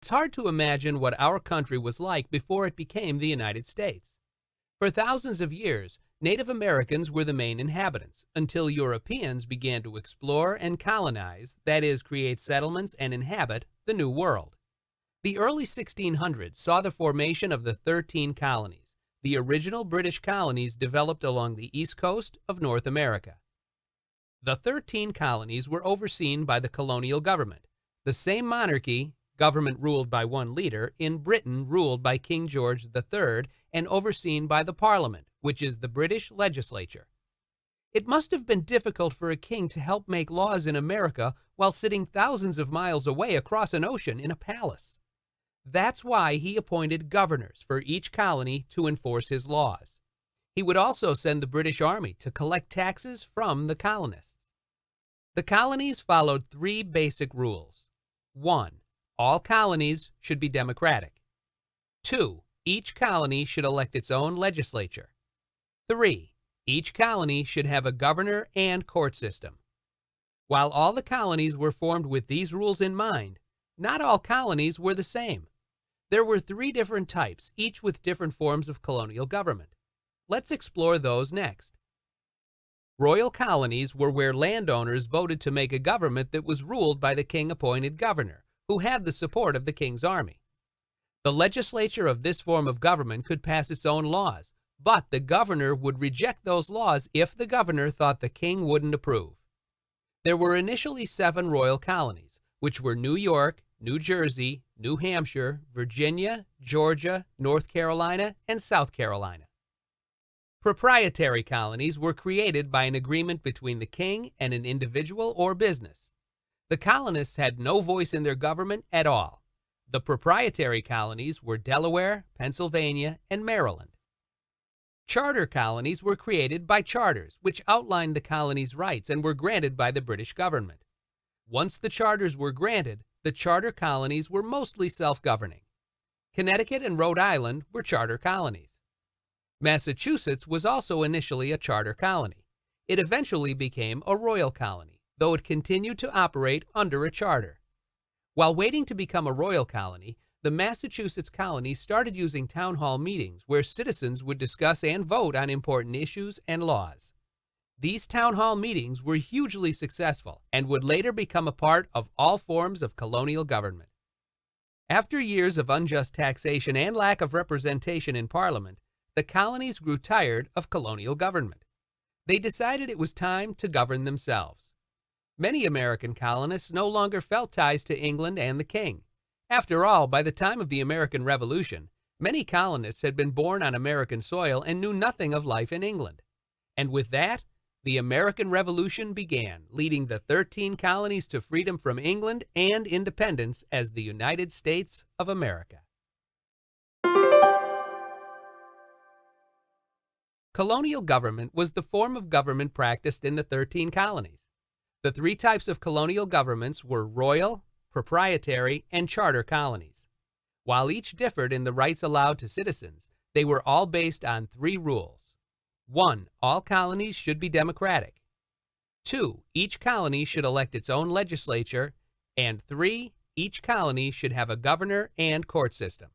It's hard to imagine what our country was like before it became the United States. For thousands of years, Native Americans were the main inhabitants until Europeans began to explore and colonize, that is, create settlements and inhabit, the New World. The early 1600s saw the formation of the 13 colonies, the original British colonies developed along the east coast of North America. The 13 colonies were overseen by the Colonial Government, the same monarchy, government ruled by one leader, in Britain ruled by King George III and overseen by the Parliament, which is the British legislature. It must have been difficult for a king to help make laws in America while sitting thousands of miles away across an ocean in a palace. That's why he appointed governors for each colony to enforce his laws. He would also send the British Army to collect taxes from the colonists. The colonies followed three basic rules. 1. All colonies should be democratic. 2. Each colony should elect its own legislature. 3. Each colony should have a governor and court system. While all the colonies were formed with these rules in mind, not all colonies were the same. There were three different types, each with different forms of colonial government. Let's explore those next. Royal colonies were where landowners voted to make a government that was ruled by the king-appointed governor, who had the support of the king's army. The legislature of this form of government could pass its own laws, but the governor would reject those laws if the governor thought the king wouldn't approve. There were initially 7 royal colonies, which were New York, New Jersey, New Hampshire, Virginia, Georgia, North Carolina, and South Carolina. Proprietary colonies were created by an agreement between the king and an individual or business. The colonists had no voice in their government at all. The proprietary colonies were Delaware, Pennsylvania, and Maryland. Charter colonies were created by charters, which outlined the colony's rights and were granted by the British government. Once the charters were granted, the charter colonies were mostly self-governing. Connecticut and Rhode Island were charter colonies. Massachusetts was also initially a charter colony. It eventually became a royal colony, though it continued to operate under a charter. While waiting to become a royal colony, the Massachusetts colony started using town hall meetings where citizens would discuss and vote on important issues and laws. These town hall meetings were hugely successful and would later become a part of all forms of colonial government. After years of unjust taxation and lack of representation in Parliament, the colonies grew tired of colonial government. They decided it was time to govern themselves. Many American colonists no longer felt ties to England and the king. After all, by the time of the American Revolution, many colonists had been born on American soil and knew nothing of life in England. And with that, the American Revolution began, leading the 13 colonies to freedom from England and independence as the United States of America. Colonial government was the form of government practiced in the 13 colonies. The three types of colonial governments were royal, proprietary, and charter colonies. While each differed in the rights allowed to citizens, they were all based on 3 rules. 1. All colonies should be democratic. 2. Each colony should elect its own legislature. And 3. Each colony should have a governor and court system.